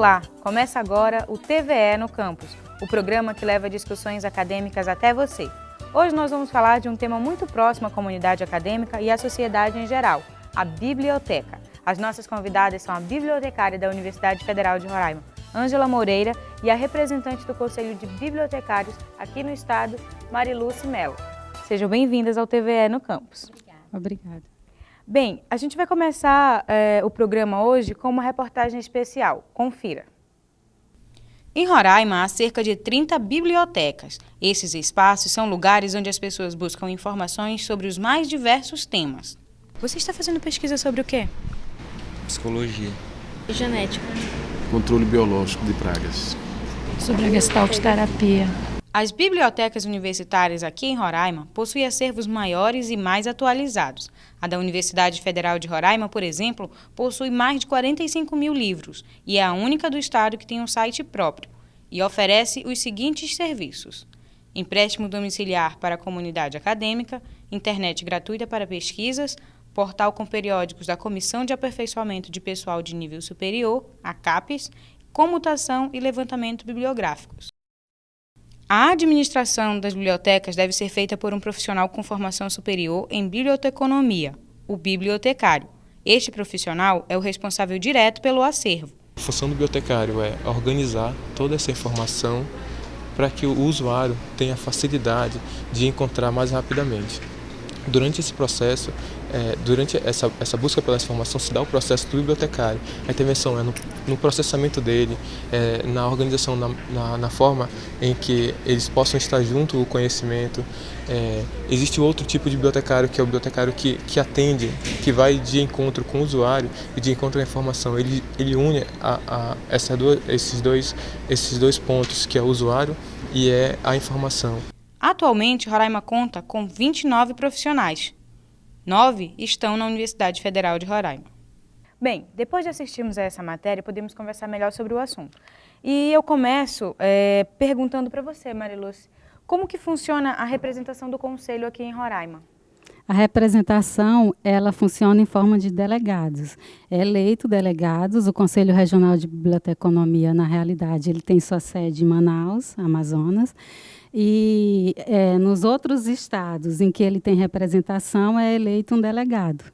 Olá, começa agora o TVE no Campus, o programa que leva discussões acadêmicas até você. Hoje nós vamos falar de um tema muito próximo à comunidade acadêmica e à sociedade em geral, a biblioteca. As nossas convidadas são a bibliotecária da Universidade Federal de Roraima, Ângela Moreira, e a representante do Conselho de Bibliotecários aqui no estado, Mariluce Mello. Sejam bem-vindas ao TVE no Campus. Obrigada. Bem, a gente vai começar o programa hoje com uma reportagem especial. Confira. Em Roraima, há cerca de 30 bibliotecas. Esses espaços são lugares onde as pessoas buscam informações sobre os mais diversos temas. Você está fazendo pesquisa sobre o quê? Psicologia. Genética. Controle biológico de pragas. Sobre a gestalt terapia. As bibliotecas universitárias aqui em Roraima possuem acervos maiores e mais atualizados. A da Universidade Federal de Roraima, por exemplo, possui mais de 45 mil livros e é a única do estado que tem um site próprio e oferece os seguintes serviços: empréstimo domiciliar para a comunidade acadêmica, internet gratuita para pesquisas, portal com periódicos da Comissão de Aperfeiçoamento de Pessoal de Nível Superior, a CAPES, comutação e levantamento bibliográficos. A administração das bibliotecas deve ser feita por um profissional com formação superior em biblioteconomia, o bibliotecário. Este profissional é o responsável direto pelo acervo. A função do bibliotecário é organizar toda essa informação para que o usuário tenha facilidade de encontrar mais rapidamente. Durante esse processo, durante essa busca pela informação, se dá o processo do bibliotecário. A intervenção é no processamento dele, na organização, na forma em que eles possam estar junto ao conhecimento. Existe outro tipo de bibliotecário, que é o bibliotecário que atende, que vai de encontro com o usuário e de encontro à informação. Ele une esses dois pontos, que é o usuário e é a informação. Atualmente, Roraima conta com 29 profissionais. 9 estão na Universidade Federal de Roraima. Bem, depois de assistirmos a essa matéria, podemos conversar melhor sobre o assunto. E eu começo perguntando para você, Mariluce, como que funciona a representação do Conselho aqui em Roraima? A representação, ela funciona em forma de delegados. É eleito delegados, o Conselho Regional de Biblioteconomia, na realidade, ele tem sua sede em Manaus, Amazonas, e nos outros estados em que ele tem representação é eleito um delegado,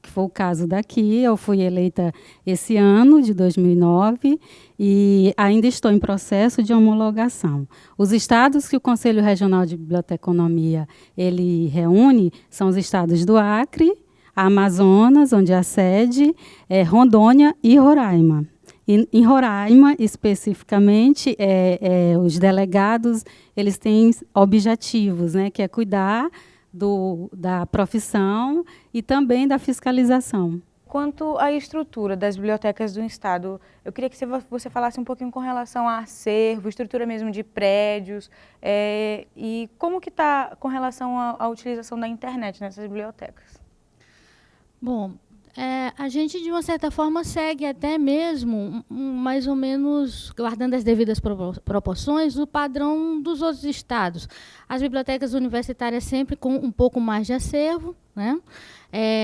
que foi o caso daqui. Eu fui eleita esse ano, de 2009, e ainda estou em processo de homologação. Os estados que o Conselho Regional de Biblioteconomia ele reúne são os estados do Acre, Amazonas, onde a sede é Rondônia e Roraima. E, em Roraima, especificamente, os delegados eles têm objetivos, né, que é cuidar da profissão e também da fiscalização. Quanto à estrutura das bibliotecas do estado, eu queria que você falasse um pouquinho com relação a acervo, estrutura mesmo de prédios, e como que está com relação à utilização da internet nessas bibliotecas? Bom, a gente, de uma certa forma, segue até mesmo, mais ou menos, guardando as devidas proporções, o padrão dos outros estados. As bibliotecas universitárias sempre com um pouco mais de acervo, né?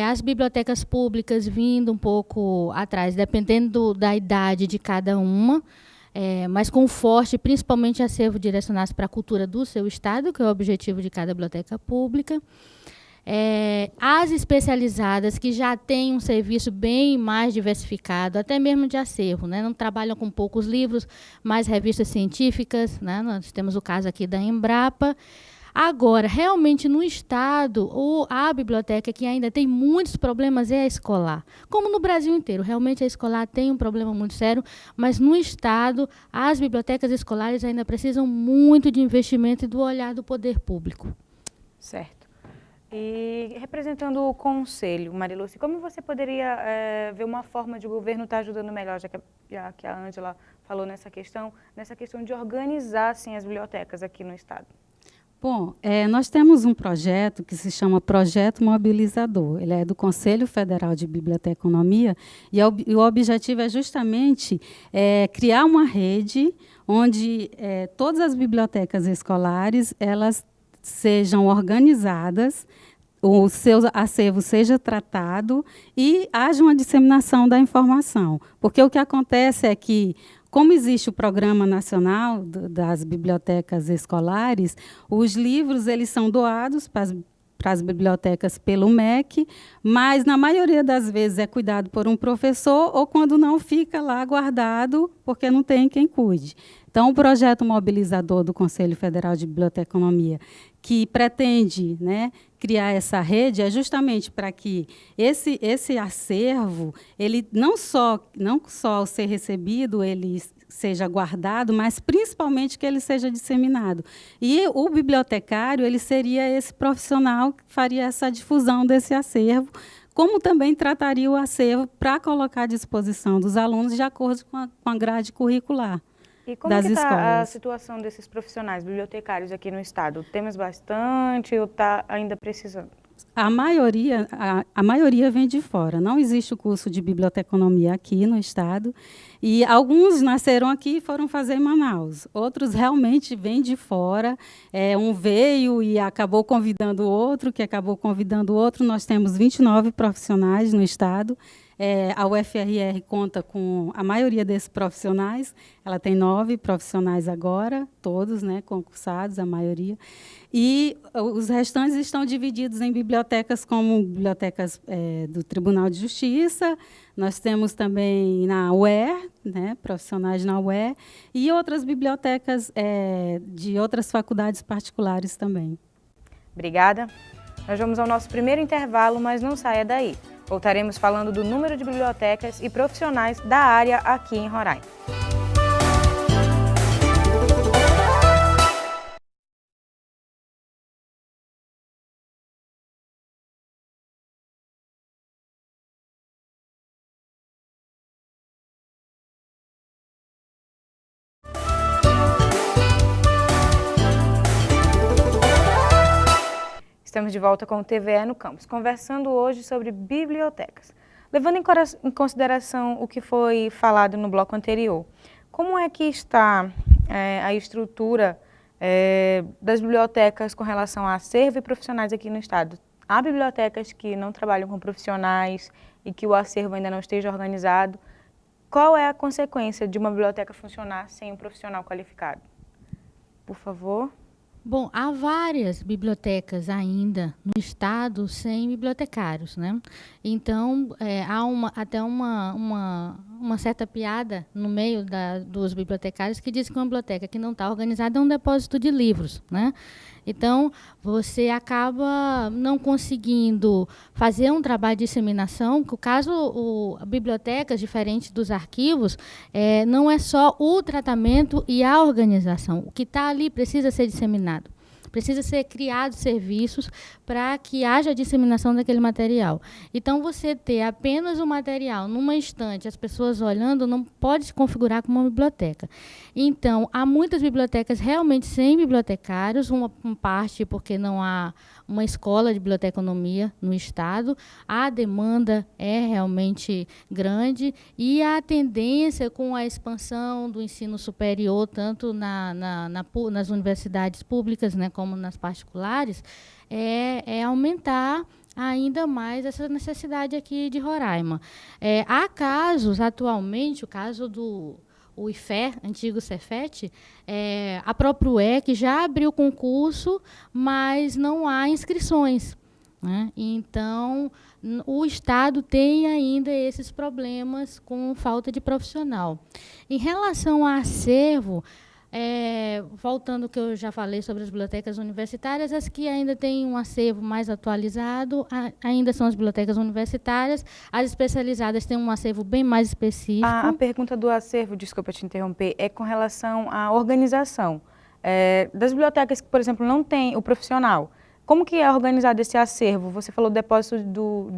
As bibliotecas públicas vindo um pouco atrás, dependendo da idade de cada uma, mas com forte, principalmente, acervo direcionado para a cultura do seu estado, que é o objetivo de cada biblioteca pública. As especializadas, que já têm um serviço bem mais diversificado, até mesmo de acervo, né? Não trabalham com poucos livros, mais revistas científicas, né? Nós temos o caso aqui da Embrapa. Agora, realmente, no estado, a biblioteca que ainda tem muitos problemas é a escolar. Como no Brasil inteiro, realmente a escolar tem um problema muito sério, mas no estado, as bibliotecas escolares ainda precisam muito de investimento e do olhar do poder público. Certo. E representando o Conselho, Mariluce, como você poderia ver uma forma de o governo estar ajudando melhor, já que a Ângela falou nessa questão de organizar assim, as bibliotecas aqui no estado? Bom, nós temos um projeto que se chama Projeto Mobilizador. Ele é do Conselho Federal de Biblioteconomia e o objetivo é justamente criar uma rede onde todas as bibliotecas escolares elas sejam organizadas, o seu acervo seja tratado e haja uma disseminação da informação. Porque o que acontece é que, Como existe o Programa Nacional das Bibliotecas Escolares, os livros eles são doados para as bibliotecas pelo MEC, mas, na maioria das vezes, é cuidado por um professor ou, quando não, fica lá guardado porque não tem quem cuide. Então, o projeto mobilizador do Conselho Federal de Biblioteconomia, que pretende, né, criar essa rede, é justamente para que esse acervo, ele não só ao ser recebido, ele seja guardado, mas principalmente que ele seja disseminado. E o bibliotecário, ele seria esse profissional que faria essa difusão desse acervo, como também trataria o acervo para colocar à disposição dos alunos de acordo com a grade curricular. E como está a situação desses profissionais bibliotecários aqui no estado? Temos bastante ou está ainda precisando? A maioria vem de fora. Não existe o curso de biblioteconomia aqui no estado. E alguns nasceram aqui e foram fazer em Manaus. Outros realmente vêm de fora. Um veio e acabou convidando o outro, que acabou convidando o outro. Nós temos 29 profissionais no estado. A UFRR conta com a maioria desses profissionais. Ela tem 9 profissionais agora, todos, né, concursados, a maioria. E os restantes estão divididos em bibliotecas como bibliotecas do Tribunal de Justiça. Nós temos também na UER, né, profissionais na UER, e outras bibliotecas de outras faculdades particulares também. Obrigada. Nós vamos ao nosso primeiro intervalo, mas não saia daí. Voltaremos falando do número de bibliotecas e profissionais da área aqui em Roraima. Estamos de volta com o TVE no Campus, conversando hoje sobre bibliotecas. Levando em consideração o que foi falado no bloco anterior, como é que está a estrutura das bibliotecas com relação a acervo e profissionais aqui no estado? Há bibliotecas que não trabalham com profissionais e que o acervo ainda não esteja organizado. Qual é a consequência de uma biblioteca funcionar sem um profissional qualificado? Por favor. Bom, há várias bibliotecas ainda no estado sem bibliotecários, né? Então, há até uma certa piada no meio dos bibliotecários que diz que uma biblioteca que não está organizada é um depósito de livros, né? Então, você acaba não conseguindo fazer um trabalho de disseminação, que o caso, bibliotecas, diferente dos arquivos, não é só o tratamento e a organização. O que está ali precisa ser disseminado. Precisa ser criados serviços para que haja a disseminação daquele material. Então, você ter apenas o material numa estante, as pessoas olhando, não pode se configurar como uma biblioteca. Então, há muitas bibliotecas realmente sem bibliotecários, uma parte porque não há uma escola de biblioteconomia no estado, a demanda é realmente grande e a tendência com a expansão do ensino superior, tanto nas universidades públicas, né, como nas particulares, é aumentar ainda mais essa necessidade aqui de Roraima. Há casos, atualmente, o caso do IFE, antigo Cefet, a própria UEC já abriu concurso, mas não há inscrições, né? Então, o estado tem ainda esses problemas com falta de profissional. Em relação ao acervo, voltando ao que eu já falei sobre as bibliotecas universitárias, as que ainda têm um acervo mais atualizado ainda são as bibliotecas universitárias, as especializadas têm um acervo bem mais específico. A pergunta do acervo, desculpa te interromper, é com relação à organização. Das bibliotecas que, por exemplo, não tem o profissional, como que é organizado esse acervo? Você falou depósito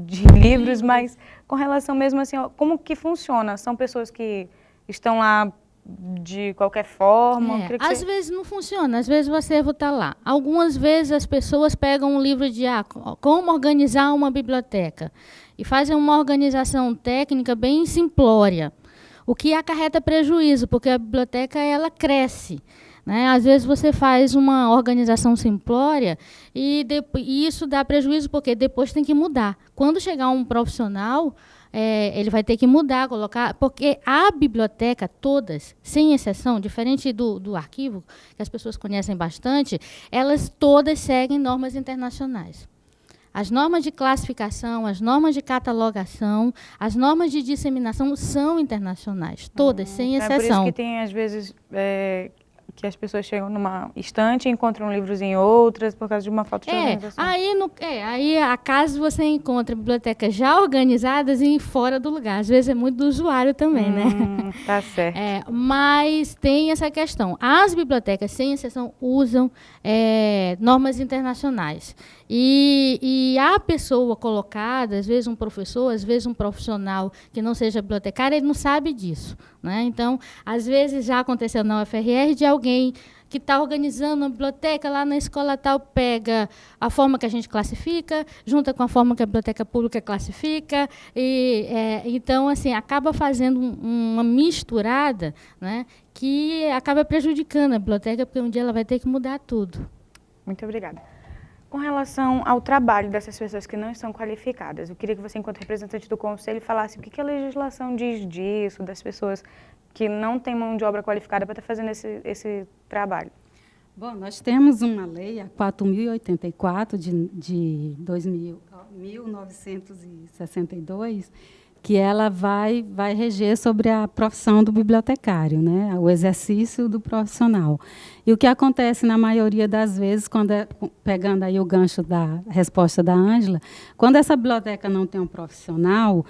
de livros, mas com relação mesmo assim, como que funciona? São pessoas que estão lá de qualquer forma? Às vezes não funciona, às vezes o acervo está lá. Algumas vezes as pessoas pegam um livro de como organizar uma biblioteca e fazem uma organização técnica bem simplória, o que acarreta prejuízo, porque a biblioteca ela cresce, né? Às vezes você faz uma organização simplória e isso dá prejuízo porque depois tem que mudar. Quando chegar um profissional, ele vai ter que mudar, colocar, porque a biblioteca, todas, sem exceção, diferente do arquivo, que as pessoas conhecem bastante, elas todas seguem normas internacionais. As normas de classificação, as normas de catalogação, as normas de disseminação são internacionais, todas, sem exceção. É por isso que tem, às vezes, que as pessoas chegam numa estante e encontram livros em outras por causa de uma falta de organização. Aí acaso você encontra bibliotecas já organizadas e fora do lugar. Às vezes é muito do usuário também, né? Tá certo. Mas tem essa questão. As bibliotecas, sem exceção, usam normas internacionais. E a pessoa colocada, às vezes um professor, às vezes um profissional que não seja bibliotecário, ele não sabe disso, né? Então, às vezes já aconteceu na UFRR de alguém que está organizando uma biblioteca lá na escola tal, pega a forma que a gente classifica, junta com a forma que a biblioteca pública classifica, então, assim, acaba fazendo uma misturada, né, que acaba prejudicando a biblioteca, porque um dia ela vai ter que mudar tudo. Muito obrigada. Com relação ao trabalho dessas pessoas que não estão qualificadas, eu queria que você, enquanto representante do Conselho, falasse o que a legislação diz disso, das pessoas que não têm mão de obra qualificada para estar fazendo esse trabalho. Bom, nós temos uma lei, a 4.084, de 1962, que ela vai reger sobre a profissão do bibliotecário, né? O exercício do profissional. E o que acontece na maioria das vezes, pegando aí o gancho da resposta da Ângela, quando essa biblioteca não tem um profissional,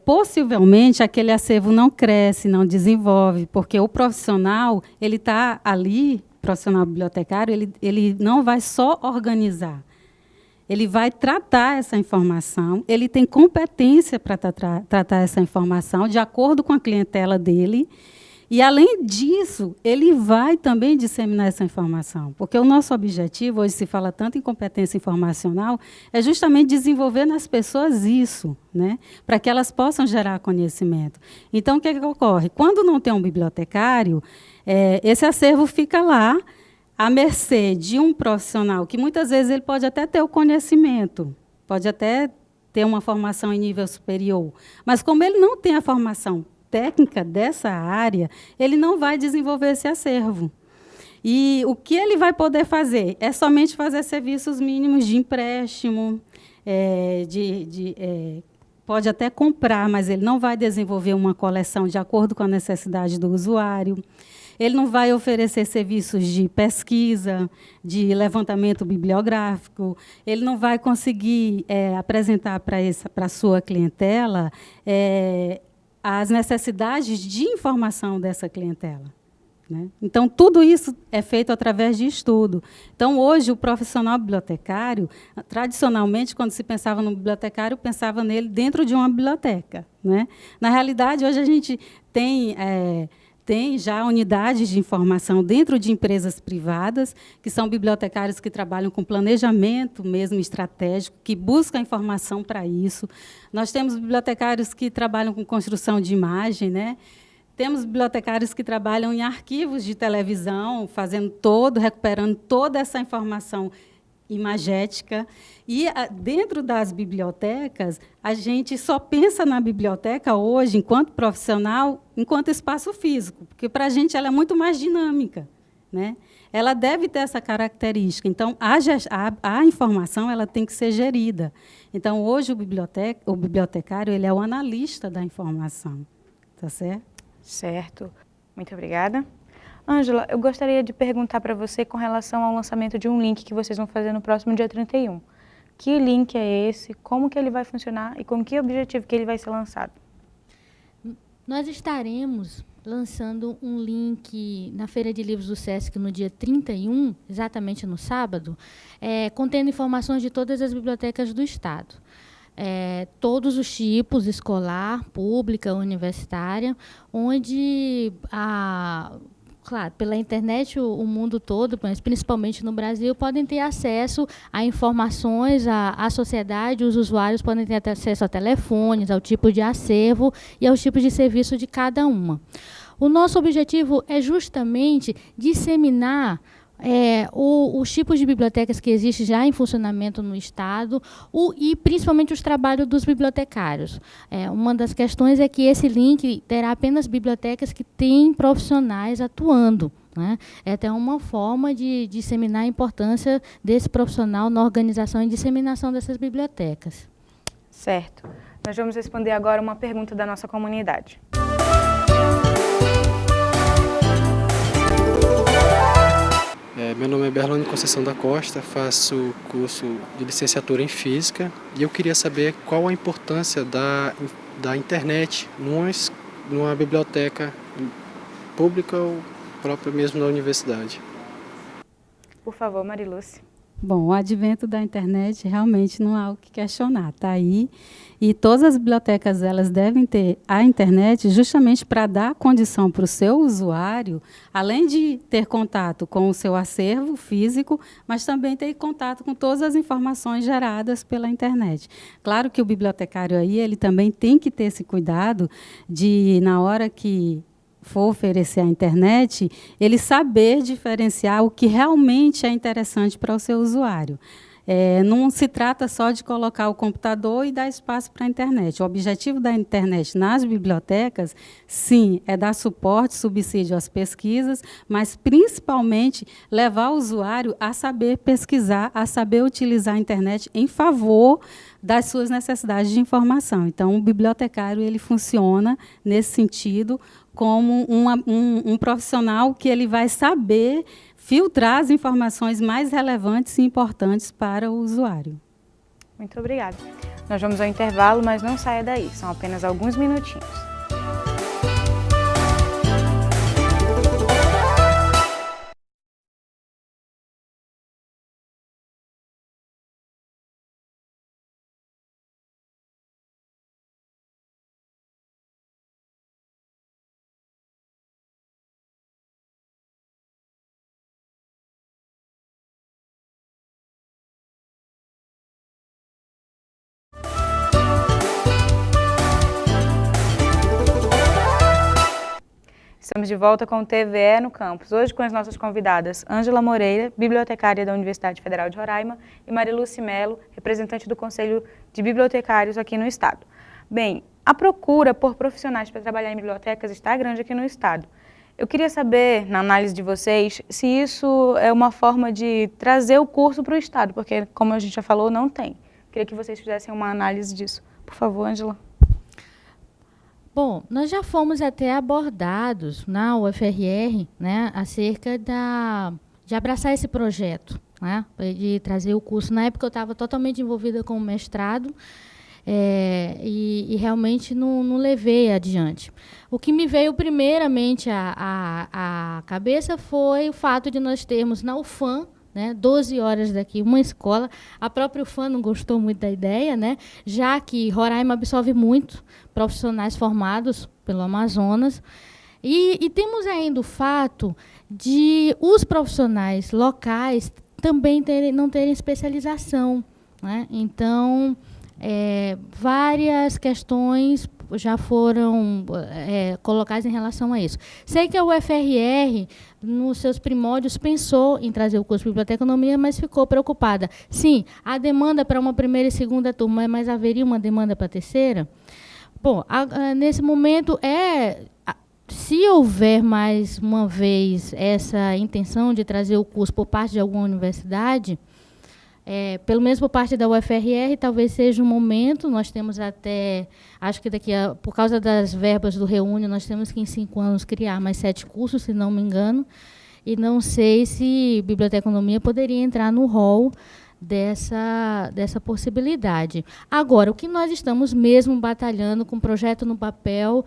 possivelmente aquele acervo não cresce, não desenvolve, porque o profissional, ele está ali, profissional bibliotecário, ele não vai só organizar. Ele vai tratar essa informação, ele tem competência para tratar essa informação de acordo com a clientela dele, e, além disso, ele vai também disseminar essa informação, porque o nosso objetivo, hoje se fala tanto em competência informacional, é justamente desenvolver nas pessoas isso, né, para que elas possam gerar conhecimento. Então, o que ocorre? Quando não tem um bibliotecário, esse acervo fica lá, à mercê de um profissional, que muitas vezes ele pode até ter o conhecimento, pode até ter uma formação em nível superior, mas como ele não tem a formação técnica dessa área, ele não vai desenvolver esse acervo. E o que ele vai poder fazer é somente fazer serviços mínimos de empréstimo, pode até comprar, mas ele não vai desenvolver uma coleção de acordo com a necessidade do usuário. Ele não vai oferecer serviços de pesquisa, de levantamento bibliográfico, ele não vai conseguir apresentar para a sua clientela as necessidades de informação dessa clientela, né? Então, tudo isso é feito através de estudo. Então, hoje, o profissional bibliotecário, tradicionalmente, quando se pensava no bibliotecário, pensava nele dentro de uma biblioteca, né? Na realidade, hoje a gente tem já unidades de informação dentro de empresas privadas, que são bibliotecários que trabalham com planejamento mesmo estratégico, que buscam informação para isso. Nós temos bibliotecários que trabalham com construção de imagem, né? Temos bibliotecários que trabalham em arquivos de televisão, recuperando toda essa informação imagética. E, dentro das bibliotecas, a gente só pensa na biblioteca hoje, enquanto profissional, enquanto espaço físico, porque, para a gente, ela é muito mais dinâmica, né? Ela deve ter essa característica. Então, a informação ela tem que ser gerida. Então, hoje, o bibliotecário ele é o analista da informação. Tá certo? Certo. Muito obrigada. Ângela, eu gostaria de perguntar para você com relação ao lançamento de um link que vocês vão fazer no próximo dia 31. Que link é esse? Como que ele vai funcionar? E com que objetivo que ele vai ser lançado? Nós estaremos lançando um link na Feira de Livros do SESC no dia 31, exatamente no sábado, contendo informações de todas as bibliotecas do Estado. Todos os tipos, escolar, pública, universitária, onde claro, pela internet o mundo todo, mas principalmente no Brasil, podem ter acesso a informações, a sociedade, os usuários podem ter acesso a telefones, ao tipo de acervo e aos tipos de serviço de cada uma. O nosso objetivo é justamente disseminar os tipos de bibliotecas que existem já em funcionamento no Estado e principalmente os trabalhos dos bibliotecários. Uma das questões é que esse link terá apenas bibliotecas que têm profissionais atuando, né? É até uma forma de disseminar a importância desse profissional na organização e disseminação dessas bibliotecas. Certo. Nós vamos responder agora uma pergunta da nossa comunidade. Meu nome é Berlone Conceição da Costa, faço curso de licenciatura em Física e eu queria saber qual a importância da internet numa biblioteca pública ou própria mesmo na universidade. Por favor, Marilúcia. Bom, o advento da internet realmente não há o que questionar, está aí. E todas as bibliotecas elas devem ter a internet justamente para dar condição para o seu usuário, além de ter contato com o seu acervo físico, mas também ter contato com todas as informações geradas pela internet. Claro que o bibliotecário aí ele também tem que ter esse cuidado de, na hora que for oferecer a internet, ele saber diferenciar o que realmente é interessante para o seu usuário. Não se trata só de colocar o computador e dar espaço para a internet. O objetivo da internet nas bibliotecas, sim, é dar suporte, subsídio às pesquisas, mas principalmente levar o usuário a saber pesquisar, a saber utilizar a internet em favor das suas necessidades de informação. Então, o bibliotecário ele funciona nesse sentido como um profissional que ele vai saber filtrar as informações mais relevantes e importantes para o usuário. Muito obrigada. Nós vamos ao intervalo, mas não saia daí, são apenas alguns minutinhos. Estamos de volta com o TVE no campus, hoje com as nossas convidadas Ângela Moreira, bibliotecária da Universidade Federal de Roraima, e Marilúcia Melo, representante do Conselho de Bibliotecários aqui no Estado. Bem, a procura por profissionais para trabalhar em bibliotecas está grande aqui no Estado. Eu queria saber, na análise de vocês, se isso é uma forma de trazer o curso para o Estado, porque, como a gente já falou, não tem. Queria que vocês fizessem uma análise disso. Por favor, Ângela. Bom, nós já fomos até abordados na UFRR, né, acerca de abraçar esse projeto, né, de trazer o curso. Na época eu estava totalmente envolvida com o mestrado e realmente não levei adiante. O que me veio primeiramente à cabeça foi o fato de nós termos na UFAM, né, 12 horas daqui, uma escola. A própria UFAM não gostou muito da ideia, né, já que Roraima absorve muito profissionais formados pelo Amazonas. E temos ainda o fato de os profissionais locais também não terem especialização, né? Então, várias questões já foram colocadas em relação a isso. Sei que a UFRR, nos seus primórdios, pensou em trazer o curso de biblioteconomia, mas ficou preocupada. Sim, há demanda para uma primeira e segunda turma, mas haveria uma demanda para a terceira? Bom, nesse momento, se houver mais uma vez essa intenção de trazer o curso por parte de alguma universidade, pelo menos por parte da UFRR, talvez seja um momento. Nós temos até, acho que por causa das verbas do Reúne, nós temos que em 5 anos criar mais 7 cursos, se não me engano, e não sei se biblioteconomia poderia entrar no rol dessa possibilidade. Agora, o que nós estamos mesmo batalhando com o projeto no papel,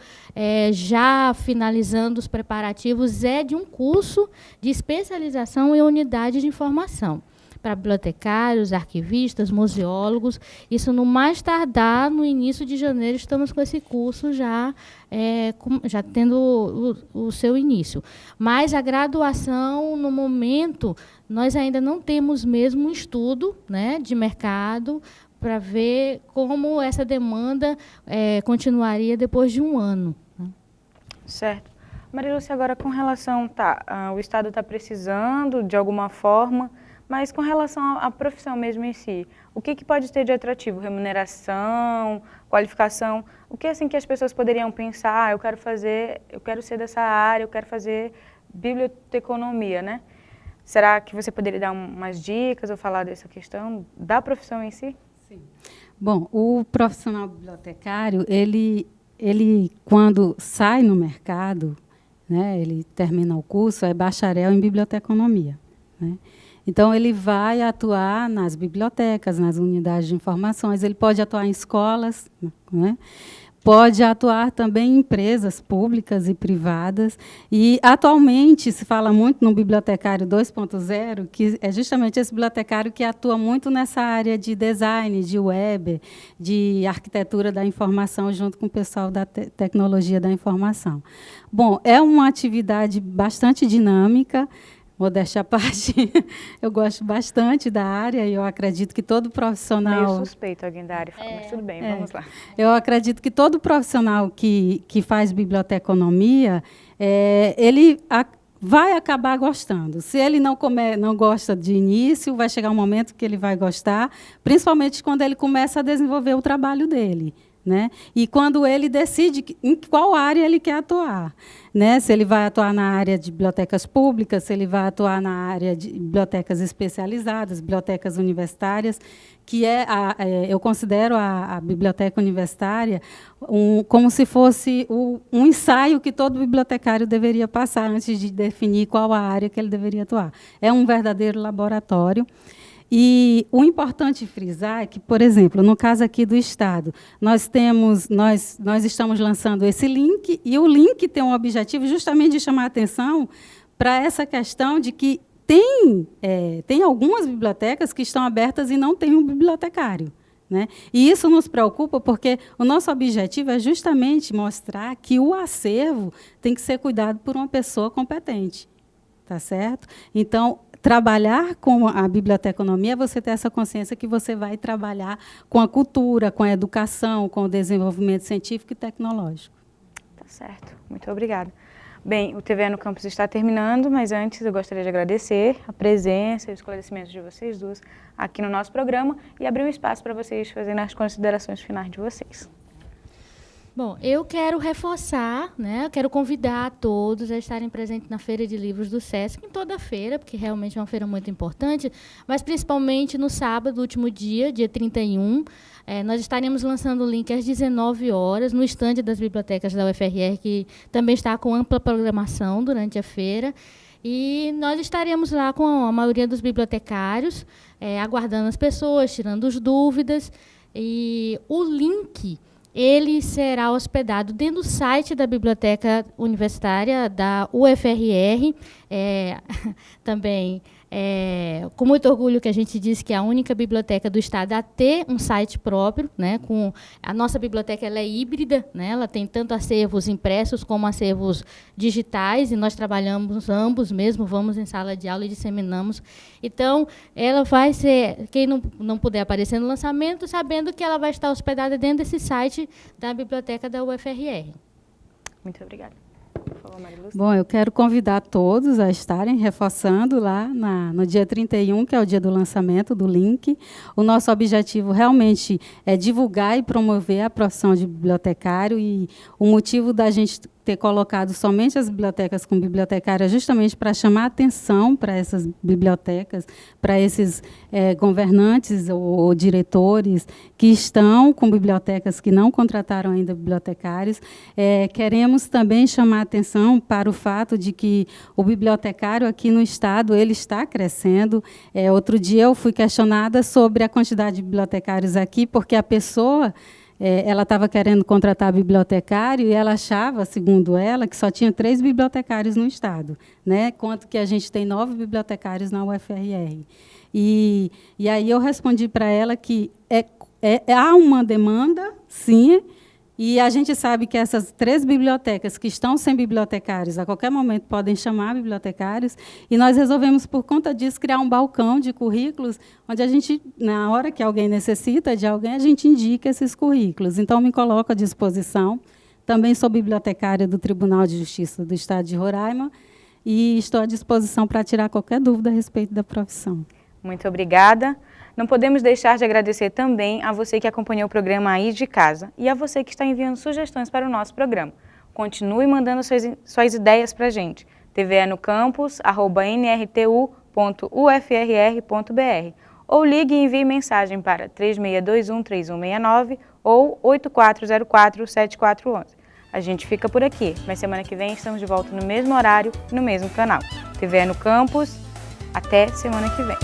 já finalizando os preparativos, é de um curso de especialização em unidade de informação para bibliotecários, arquivistas, museólogos. Isso no mais tardar no início de janeiro estamos com esse curso já tendo o seu início. Mas a graduação, no momento, nós ainda não temos mesmo um estudo, né, de mercado para ver como essa demanda continuaria depois de um ano. Certo. Maria Lúcia, agora com relação, o Estado está precisando de alguma forma, mas com relação à profissão mesmo em si, o que pode ter de atrativo? Remuneração, qualificação? O que assim que as pessoas poderiam pensar, eu quero ser dessa área, eu quero fazer biblioteconomia, né? Será que você poderia dar umas dicas ou falar dessa questão da profissão em si? Sim. Bom, o profissional bibliotecário, ele quando sai no mercado, né, ele termina o curso, é bacharel em biblioteconomia, né? Então, ele vai atuar nas bibliotecas, nas unidades de informações, ele pode atuar em escolas, né? Pode atuar também em empresas públicas e privadas. E, atualmente, se fala muito no bibliotecário 2.0, que é justamente esse bibliotecário que atua muito nessa área de design, de web, de arquitetura da informação, junto com o pessoal da tecnologia da informação. Bom, é uma atividade bastante dinâmica. Modéstia à parte, eu gosto bastante da área e eu acredito que todo profissional... Meio suspeito alguém da área, mas tudo bem, vamos lá. Eu acredito que todo profissional que faz biblioteconomia, ele vai acabar gostando. Se ele não gosta de início, vai chegar um momento que ele vai gostar, principalmente quando ele começa a desenvolver o trabalho dele, né? E quando ele decide em qual área ele quer atuar, né? Se ele vai atuar na área de bibliotecas públicas, se ele vai atuar na área de bibliotecas especializadas, bibliotecas universitárias, que eu considero a biblioteca universitária como se fosse um ensaio que todo bibliotecário deveria passar antes de definir qual a área que ele deveria atuar. É um verdadeiro laboratório. E o importante frisar é que, por exemplo, no caso aqui do Estado, nós estamos lançando esse link, e o link tem um objetivo justamente de chamar a atenção para essa questão de que tem algumas bibliotecas que estão abertas e não tem um bibliotecário, né? E isso nos preocupa porque o nosso objetivo é justamente mostrar que o acervo tem que ser cuidado por uma pessoa competente, tá certo? Então, trabalhar com a biblioteconomia é você ter essa consciência que você vai trabalhar com a cultura, com a educação, com o desenvolvimento científico e tecnológico. Tá certo. Muito obrigada. Bem, o TVE no Campus está terminando, mas antes eu gostaria de agradecer a presença e os esclarecimentos de vocês duas aqui no nosso programa e abrir um espaço para vocês fazerem as considerações finais de vocês. Bom, eu quero reforçar, né? Eu quero convidar a todos a estarem presentes na Feira de Livros do SESC, em toda a feira, porque realmente é uma feira muito importante, mas principalmente no sábado, último dia 31, nós estaremos lançando o link às 19 horas no estande das bibliotecas da UFRR, que também está com ampla programação durante a feira. E nós estaremos lá com a maioria dos bibliotecários, aguardando as pessoas, tirando as dúvidas. E o link ele será hospedado dentro do site da Biblioteca Universitária da UFRR, também com muito orgulho que a gente diz que é a única biblioteca do Estado a ter um site próprio, né? A nossa biblioteca ela é híbrida, né? Ela tem tanto acervos impressos como acervos digitais, e nós trabalhamos ambos mesmo, vamos em sala de aula e disseminamos. Então, ela vai ser, quem não puder aparecer no lançamento, sabendo que ela vai estar hospedada dentro desse site da biblioteca da UFRR. Muito obrigada. Bom, eu quero convidar todos a estarem reforçando lá no dia 31, que é o dia do lançamento do link. O nosso objetivo realmente é divulgar e promover a profissão de bibliotecário, e o motivo da gente ter colocado somente as bibliotecas com bibliotecária justamente para chamar atenção para essas bibliotecas, para esses governantes ou diretores que estão com bibliotecas que não contrataram ainda bibliotecários. Queremos também chamar atenção para o fato de que o bibliotecário aqui no Estado ele está crescendo. Outro dia eu fui questionada sobre a quantidade de bibliotecários aqui, porque a pessoa ela estava querendo contratar bibliotecário e ela achava, segundo ela, que só tinha 3 bibliotecários no Estado, né? Quanto que a gente tem 9 bibliotecários na UFRR. E aí eu respondi para ela que há uma demanda, sim, e a gente sabe que essas 3 bibliotecas que estão sem bibliotecários, a qualquer momento podem chamar bibliotecários, e nós resolvemos, por conta disso, criar um balcão de currículos, onde a gente, na hora que alguém necessita de alguém, a gente indica esses currículos. Então, me coloco à disposição Também sou bibliotecária do Tribunal de Justiça do Estado de Roraima e estou à disposição para tirar qualquer dúvida a respeito da profissão. Muito obrigada. Não podemos deixar de agradecer também a você que acompanhou o programa aí de casa e a você que está enviando sugestões para o nosso programa. Continue mandando suas ideias para a gente. tveanocampus@nrtu.ufrr.br ou ligue e envie mensagem para 3621-3169 ou 8404-7411. A gente fica por aqui, mas semana que vem estamos de volta no mesmo horário e no mesmo canal. TV no Campus, até semana que vem.